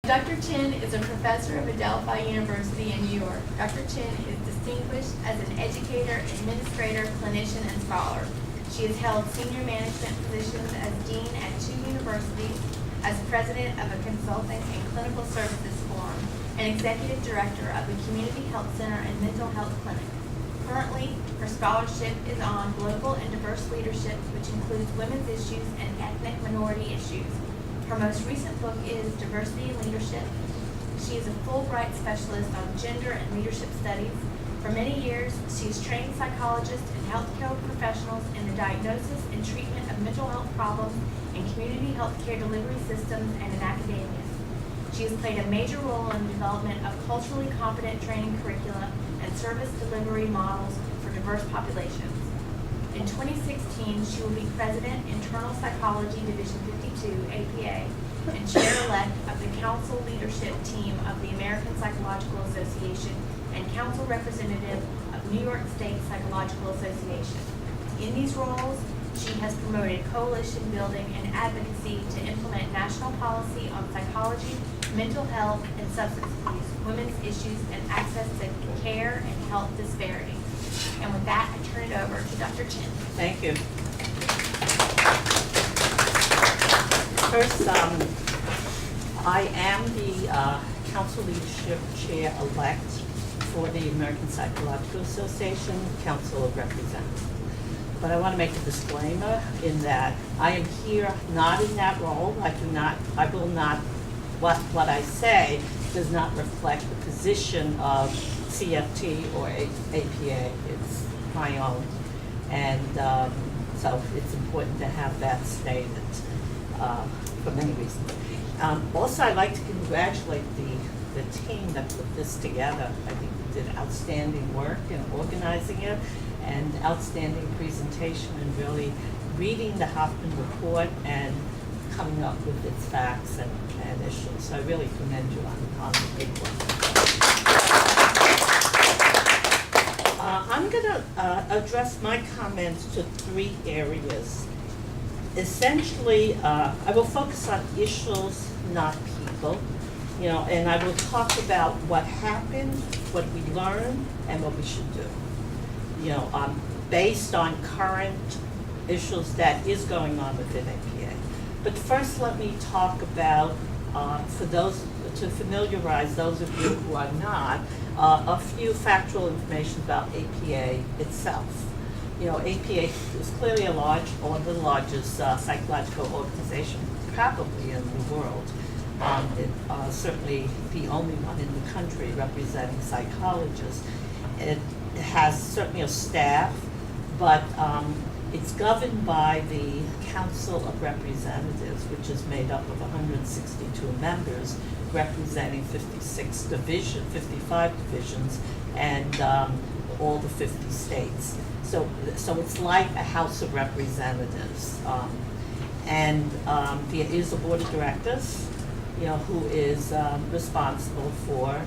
Dr. Chin is a professor of Adelphi University in New York. Dr. Chin is distinguished as an educator, administrator, clinician, and scholar. She has held senior management positions as dean at 2 universities, as president of a consulting and clinical services forum, and executive director of a community health center and mental health clinic. Currently, her scholarship is on global and diverse leadership, which includes women's issues and ethnic minority issues. Her most recent book is Diversity and Leadership. She is a Fulbright specialist on gender and leadership studies. For many years, she has trained psychologists and healthcare professionals in the diagnosis and treatment of mental health problems in community healthcare delivery systems and in academia. She has played a major role in the development of culturally competent training curricula and service delivery models for diverse populations. In 2016, she will be President, Internal Psychology Division 52, APA, and Chair-elect of the Council Leadership Team of the American Psychological Association and Council Representative of New York State Psychological Association. In these roles, she has promoted coalition building and advocacy to implement national policy on psychology, mental health, and substance abuse, women's issues, and access to care and health disparities. And with that, I turn it over to Dr. Chin. Thank you. First, I am the Council Leadership Chair-elect for the American Psychological Association Council of Representatives. But I want to make a disclaimer in that I am here not in that role. What I say does not reflect the position of CFT or APA. It's my own. And so it's important to have that stated for many reasons. Also, I'd like to congratulate the team that put this together. I think we did outstanding work in organizing it and outstanding presentation and really reading the Hoffman report and coming up with its facts and issues. So I really commend you on the big work. I'm going to address my comments to 3 areas. Essentially, I will focus on issues, not people. And I will talk about what happened, what we learned, and what we should do. Based on current issues that is going on within APA. But first, let me talk about, to familiarize those of you who are not, a few factual information about APA itself. APA is clearly one of the largest psychological organization probably in the world. Certainly the only one in the country representing psychologists. It has certainly a staff, but it's governed by the Council of Representatives, which is made up of 162 members representing 55 divisions and all the 50 states. So it's like a House of Representatives. And there is a board of directors, who is responsible for,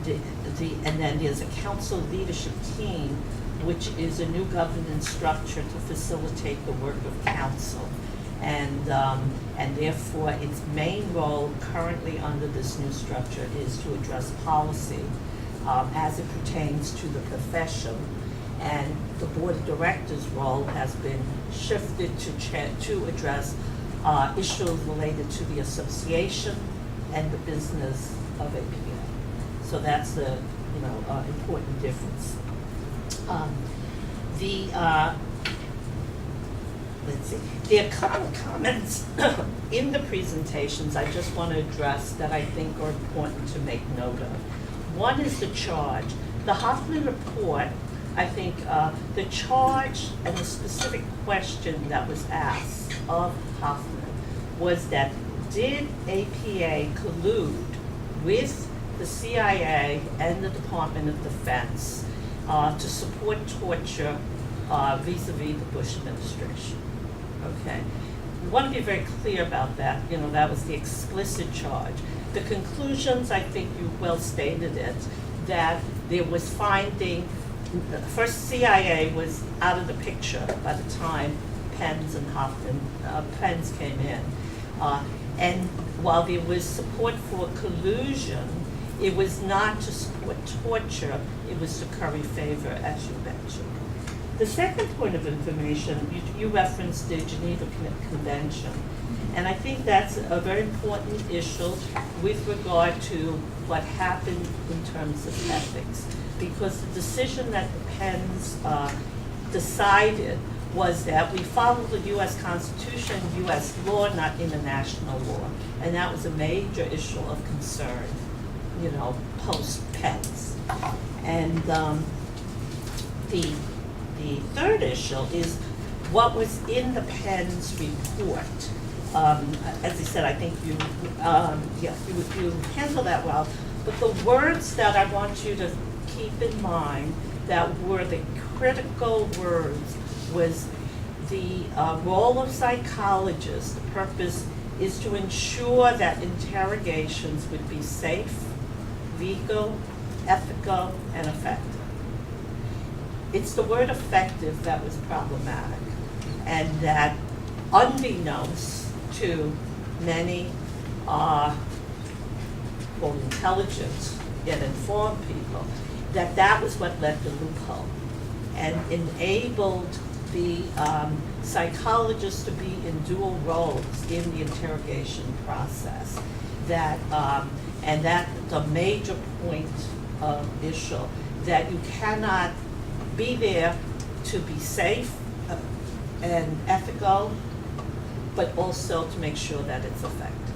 and then there's a council leadership team, which is a new governance structure to facilitate the work of council. And therefore, its main role currently under this new structure is to address policy as it pertains to the profession. And the board of directors' role has been shifted to address issues related to the association and the business of APA. So that's the important difference. Let's see. There are a couple of comments in the presentations I just want to address that I think are important to make note of. One is the charge. The Hoffman report, I think the charge and the specific question that was asked of Hoffman was that did APA collude with the CIA and the Department of Defense to support torture vis-a-vis the Bush administration? Okay. We want to be very clear about that. That was the explicit charge. The conclusions, I think you well stated it, that there was finding, first CIA was out of the picture by the time Pence and Hoffman, Pence came in. And while there was support for collusion, it was not to support torture, it was to curry favor, as you mentioned. The second point of information, you referenced the Geneva Convention. And I think that's a very important issue with regard to what happened in terms of ethics. Because the decision that the Penns decided was that we follow the U.S. Constitution, U.S. law, not international law. And that was a major issue of concern, post-Penns. And the third issue is what was in the Penns report. As I said, I think you handled that well. But the words that I want you to keep in mind that were the critical words was the role of psychologists. The purpose is to ensure that interrogations would be safe, legal, ethical, and effective. It's the word effective that was problematic, and that unbeknownst to many intelligent yet informed people, that was what led the loophole and enabled the psychologists to be in dual roles in the interrogation process. And that's a major point of issue, that you cannot be there to be safe and ethical, but also to make sure that it's effective.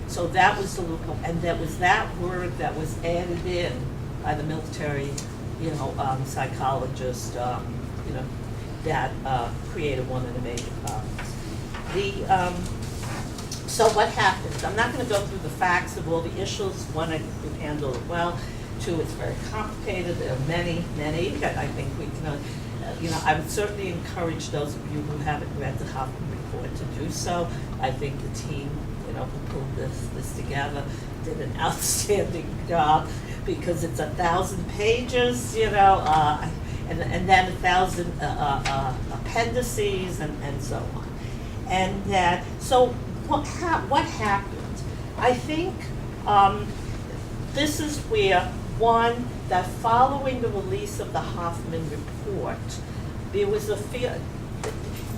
So that was the loophole, and that was that word that was added in by the military, psychologist, that created one of the major problems. So what happens? I'm not going to go through the facts of all the issues. One, I think we've handled it well. Two, it's very complicated. There are many that I think we can, I would certainly encourage those of you who haven't read the Hoffman report to do so. I think the team, who pulled this together did an outstanding job, because it's 1,000 pages, and then 1,000 appendices and so on. And that, so what happened? I think this is where, one, that following the release of the Hoffman report, there was a fear,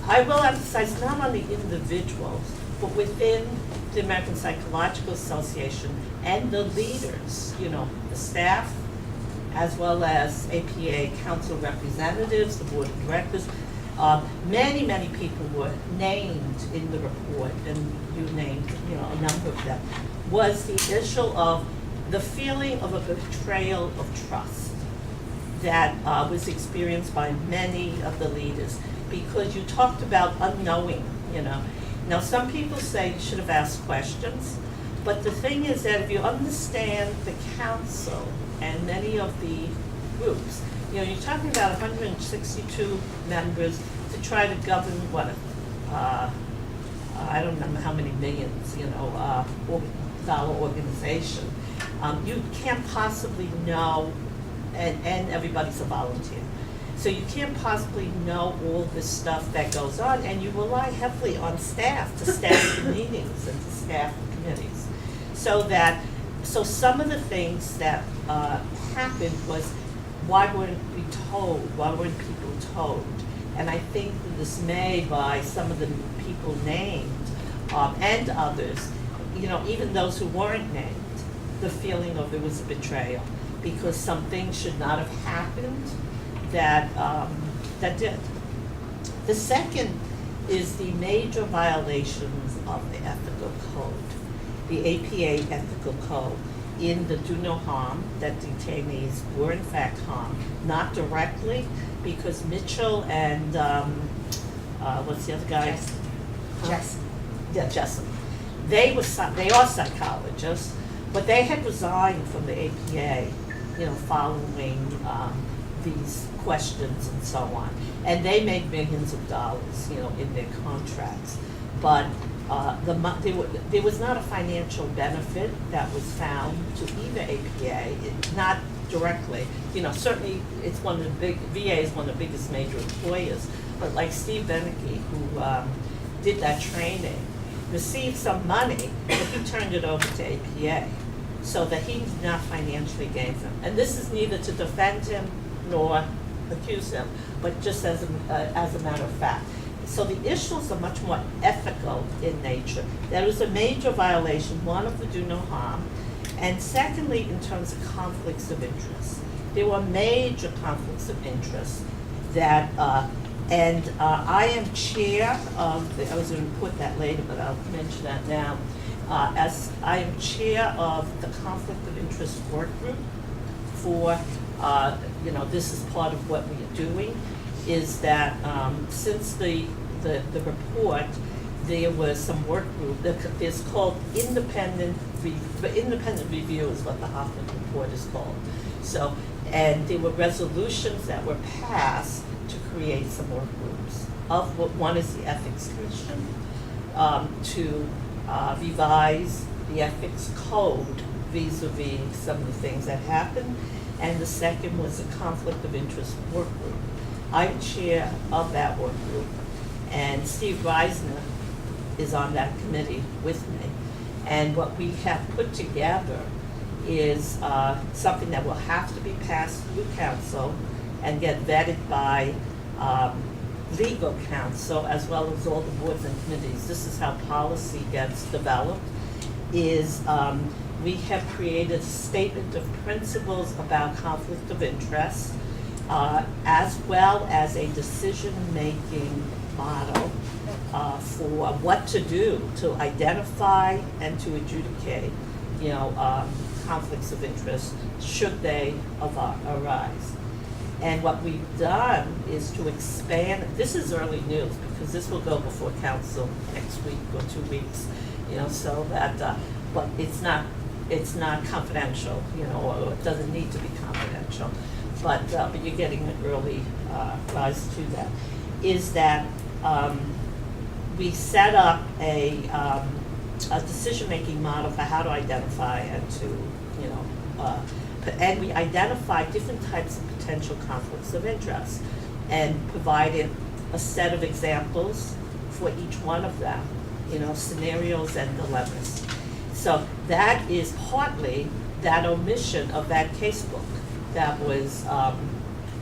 I will emphasize, not on the individuals, but within the American Psychological Association and the leaders, the staff, as well as APA council representatives, the board of directors. Many people were named in the report, and you named, a number of them, was the issue of the feeling of a betrayal of trust that was experienced by many of the leaders, because you talked about unknowing, Now, some people say you should have asked questions, but the thing is that if you understand the council and many of the groups, you're talking about 162 members to try to govern I don't know how many millions, dollar organization. You can't possibly know, and everybody's a volunteer. So you can't possibly know all this stuff that goes on, and you rely heavily on staff to staff the meetings and to staff the committees. So some of the things that happened was, why weren't we told? Why weren't people told? And I think the dismay by some of the people named, and others, even those who weren't named, the feeling of there was a betrayal, because some things should not have happened that did. The second is the major violations of the ethical code, the APA ethical code, in the do no harm, that detainees were in fact harmed, not directly, because Mitchell and, what's the other guy? Jessup. Yeah, Jessup. They are psychologists, but they had resigned from the APA, following these questions and so on. And they made millions of dollars, in their contracts. But there was not a financial benefit that was found to either APA, not directly. Certainly it's one of the VA is one of the biggest major employers, but like Steve Beneke, who did that training, received some money, but he turned it over to APA, so that he did not financially gain them. And this is neither to defend him nor accuse him, but just as a matter of fact. So the issues are much more ethical in nature. There was a major violation, one of the do no harm, and secondly, in terms of conflicts of interest. There were major conflicts of interest that, I am chair of, I was going to put that later, but I'll mention that now. As I am chair of the conflict of interest work group for, this is part of what we are doing, is that since the report, there was some work group, it's called independent review is what the Hoffman report is called. So, and there were resolutions that were passed to create some work groups. One is the Ethics Commission, to revise the ethics code vis-a-vis some of the things that happened. And the second was the conflict of interest work group. I'm chair of that work group, and Steve Reisner is on that committee with me. And what we have put together is something that will have to be passed through council and get vetted by legal counsel, as well as all the boards and committees. This is how policy gets developed, is we have created a statement of principles about conflict of interest, as well as a decision-making model for what to do to identify and to adjudicate, conflicts of interest should they arise. And what we've done is to expand, this is early news because this will go before council next week or 2 weeks, so that, but it's not confidential, or it doesn't need to be confidential, but you're getting an early rise to that, is that we set up a decision-making model for how to identify and to, and we identified different types of potential conflicts of interest and provided a set of examples for each one of them, scenarios and dilemmas. So that is partly that omission of that casebook that was, that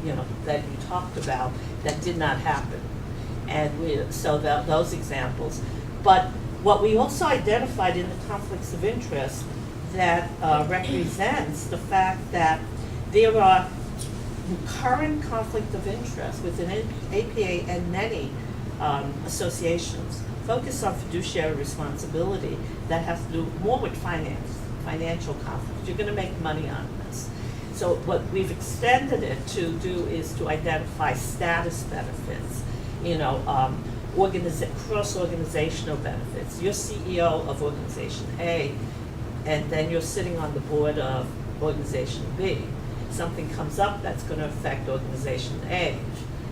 you talked about, that did not happen. And those examples. But what we also identified in the conflicts of interest that represents the fact that there are current conflict of interest within APA and many associations focus on fiduciary responsibility that has to do more with financial conflict. You're going to make money on this. So what we've extended it to do is to identify status benefits, cross-organizational benefits. You're CEO of organization A, and then you're sitting on the board of organization B. Something comes up that's going to affect organization A.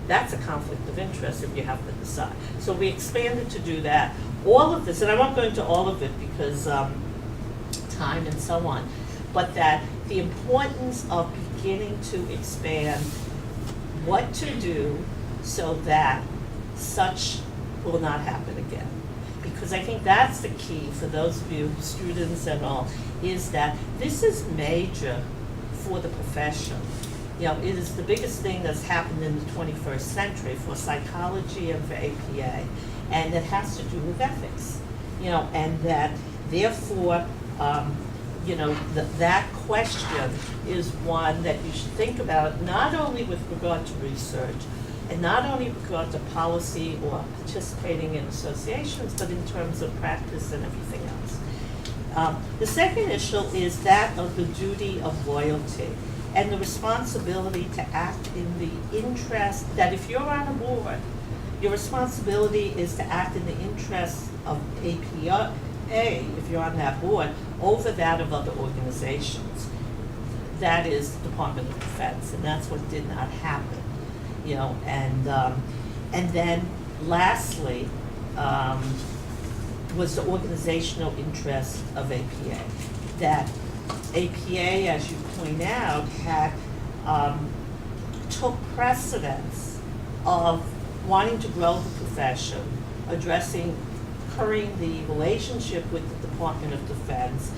That's a conflict of interest if you have to decide. So we expanded to do that. All of this, and I won't go into all of it because time and so on, but that the importance of beginning to expand what to do so that such will not happen again. Because I think that's the key for those of you, students and all, is that this is major for the profession. It is the biggest thing that's happened in the 21st century for psychology and for APA, and it has to do with ethics. And that therefore, that question is one that you should think about, not only with regard to research, and not only with regard to policy or participating in associations, but in terms of practice and everything else. The second issue is that of the duty of loyalty and the responsibility to act in the interest, that if you're on a board, your responsibility is to act in the interest of APA, if you're on that board, over that of other organizations. That is the Department of Defense, and that's what did not happen. And then lastly, was the organizational interest of APA. That APA, as you point out, had took precedence of wanting to grow the profession, addressing incurring the relationship with the Department of Defense,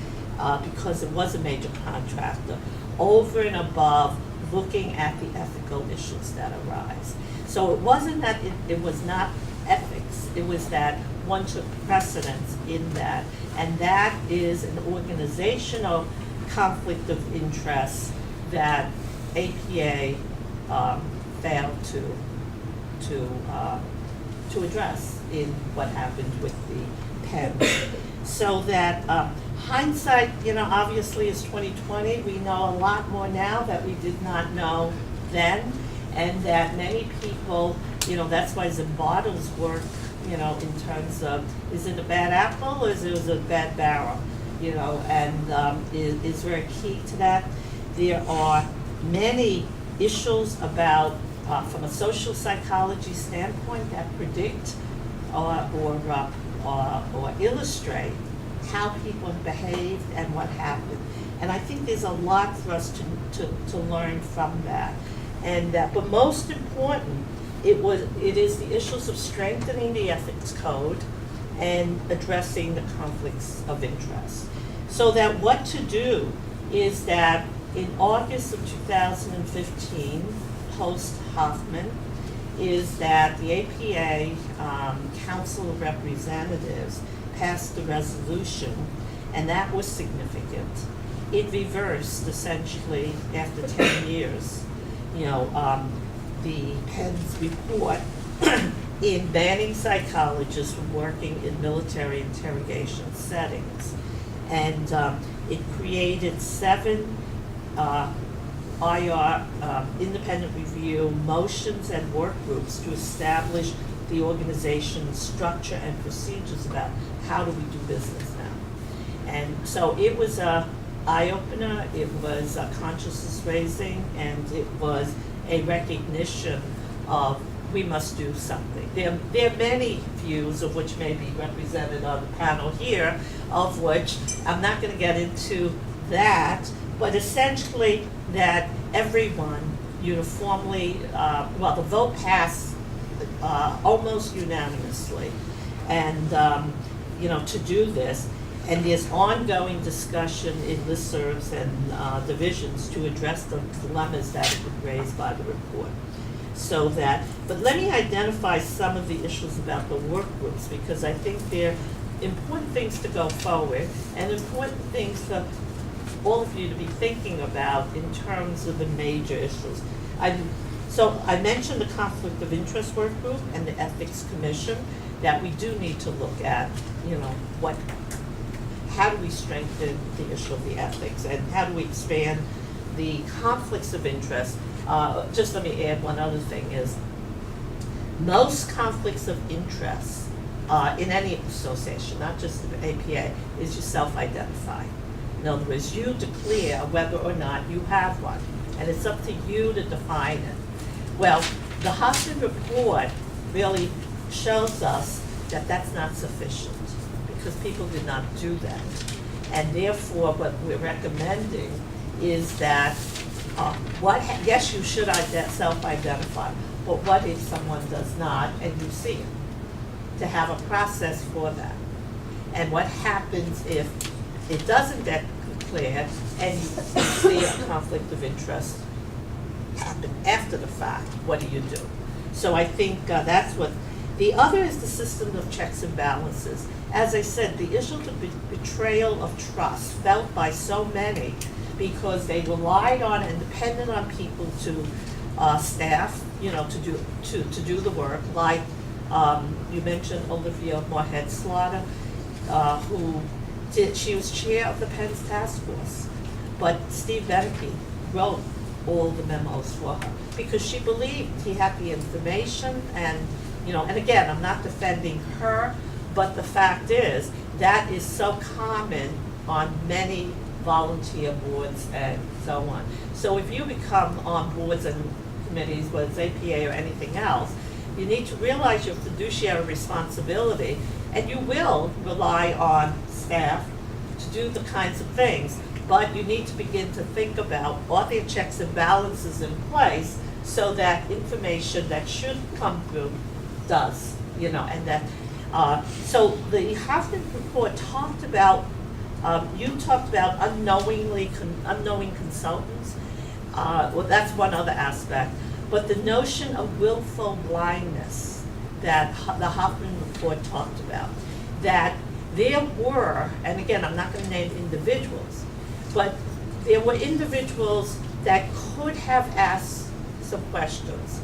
because it was a major contractor, over and above looking at the ethical issues that arise. So it wasn't that it was not ethics, it was that one took precedence in that, and that is an organizational conflict of interest that APA failed to address in what happened with the Pens. So that hindsight, obviously is 2020. We know a lot more now that we did not know then, and that many people, that's why Zimbardo's work, in terms of, is it a bad apple or is it a bad barrel, and is very key to that. There are many issues about, from a social psychology standpoint, that predict or illustrate how people have behaved and what happened. And I think there's a lot for us to learn from that. And but most important, it is the issues of strengthening the ethics code and addressing the conflicts of interest. So that what to do is that in August of 2015, post Hoffman, is that the APA Council of Representatives passed the resolution, and that was significant. It reversed essentially after 10 years, the Penn's report in banning psychologists from working in military interrogation settings. And it created 7 IR, independent review motions and work groups to establish the organization's structure and procedures about how do we do business now. And so it was a eye-opener, it was a consciousness raising, and it was a recognition of we must do something. There are many views of which may be represented on the panel here, of which I'm not going to get into that, but essentially that everyone uniformly, the vote passed almost unanimously, and to do this. And there's ongoing discussion in listservs and divisions to address the dilemmas that have been raised by the report. So that, but let me identify some of the issues about the work groups, because I think they're important things to go forward and important things for all of you to be thinking about in terms of the major issues. So I mentioned the conflict of interest work group and the ethics commission, that we do need to look at, how do we strengthen the issue of the ethics, and how do we expand the conflicts of interest. Just let me add one other thing is, most conflicts of interest in any association, not just the APA, is you self-identify. In other words, you declare whether or not you have one, and it's up to you to define it. Well, the Hoffman report really shows us that that's not sufficient, because people did not do that. And therefore, what we're recommending is that, yes, you should self-identify, but what if someone does not and you see it? To have a process for that. And what happens if it doesn't get declared and you see a conflict of interest happen after the fact? What do you do? So I think that's what. The other is the system of checks and balances. As I said, the issue of the betrayal of trust felt by so many because they relied on and depended on people to staff, to do the work. Like you mentioned Olivia Moorhead Slaughter, she was chair of the Penn's task force, but Steve Beneke wrote all the memos for her because she believed he had the information, and and again, I'm not defending her, but the fact is that is so common on many volunteer boards and so on. So if you become on boards and committees, whether it's APA or anything else, you need to realize your fiduciary responsibility, and you will rely on staff to do the kinds of things, but you need to begin to think about, are there checks and balances in place so that information that should come through does, and that So the Hoffman report talked about, you talked about unknowing consultants. Well, that's one other aspect. But the notion of willful blindness that the Hoffman report talked about, that there were, and again, I'm not going to name individuals, but there were individuals that could have asked some questions,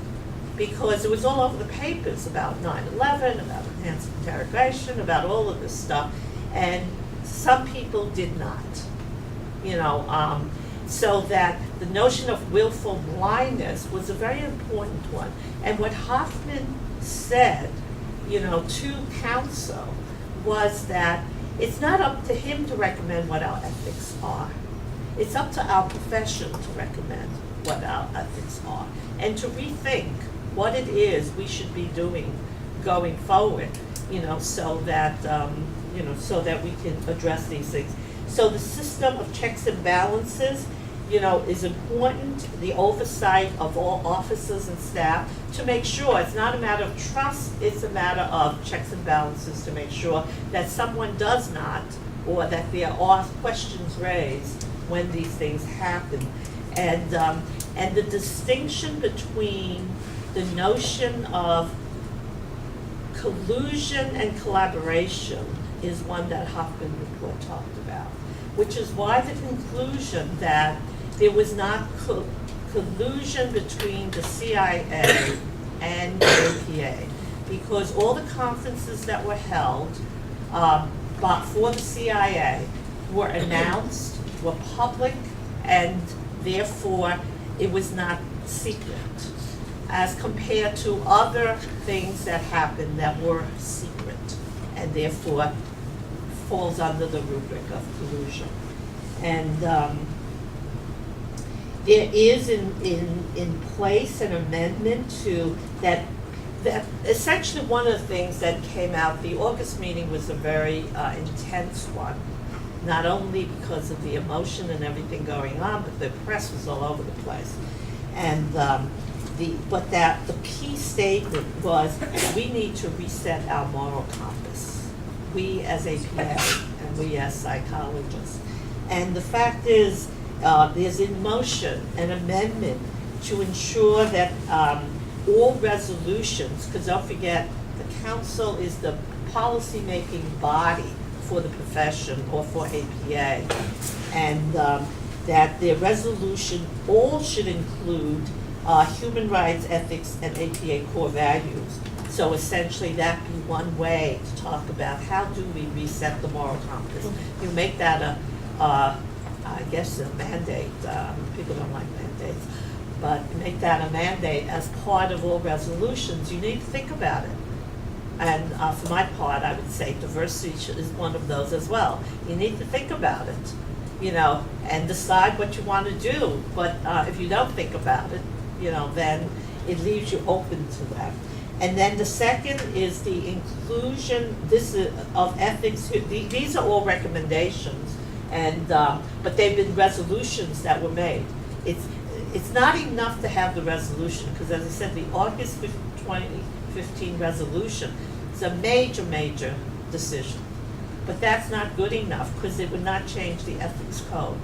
because it was all over the papers about 9/11, about enhanced interrogation, about all of this stuff, and some people did not, so that the notion of willful blindness was a very important one. And what Hoffman said, to counsel was that it's not up to him to recommend what our ethics are. It's up to our profession to recommend what our ethics are and to rethink what it is we should be doing going forward, so that we can address these things. So the system of checks and balances, is important, the oversight of all officers and staff, to make sure it's not a matter of trust, it's a matter of checks and balances to make sure that someone does not, or that there are questions raised when these things happen. And the distinction between the notion of collusion and collaboration is one that Hoffman report talked about, which is why the conclusion that there was not collusion between the CIA and the APA, because all the conferences that were held for the CIA were announced, were public, and therefore it was not secret, as compared to other things that happened that were secret, and therefore falls under the rubric of collusion. And there is in place an amendment to that essentially one of the things that came out, the August meeting was a very intense one, not only because of the emotion and everything going on, but the press was all over the place. And but that the key statement was, we need to reset our moral compass, we as APA and we as psychologists. And the fact is, there's in motion an amendment to ensure that all resolutions, because don't forget, the council is the policy-making body for the profession or for APA, and that their resolution all should include human rights, ethics, and APA core values. So essentially, that be one way to talk about how do we reset the moral compass. You make that I guess a mandate. People don't like mandates, but make that a mandate as part of all resolutions. You need to think about it. And for my part, I would say diversity is one of those as well. You need to think about it, and decide what you want to do. But if you don't think about it, then it leaves you open to that. And then the second is the inclusion of ethics. These are all recommendations, and but they've been resolutions that were made. It's not enough to have the resolution, because as I said, the August 2015 resolution is a major decision. But that's not good enough, because it would not change the ethics code.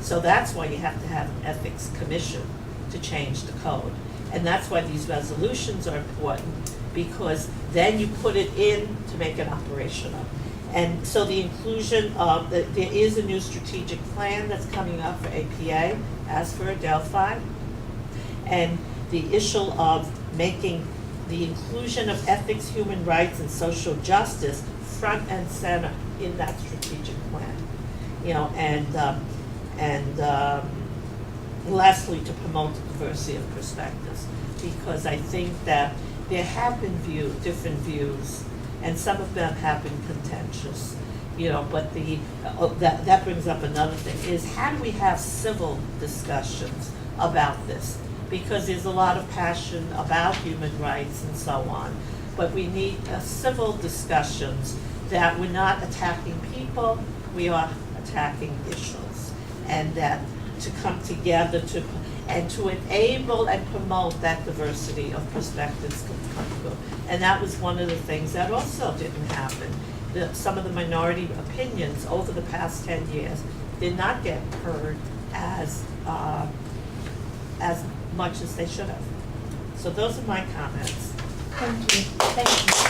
So that's why you have to have an ethics commission to change the code. And that's why these resolutions are important, because then you put it in to make it operational. And so the inclusion of, there is a new strategic plan that's coming up for APA, as for Adelphi. And the issue of making the inclusion of ethics, human rights, and social justice front and center in that strategic plan. And lastly, to promote the diversity of perspectives, because I think that there have been different views, and some of them have been contentious, but that brings up another thing, is how do we have civil discussions about this? Because there's a lot of passion about human rights and so on, but we need civil discussions that we're not attacking people, we are attacking issues, and that to come together and to enable and promote that diversity of perspectives come through. And that was one of the things that also didn't happen. Some of the minority opinions over the past 10 years did not get heard as much as they should have. So those are my comments. Thank you. Thank you.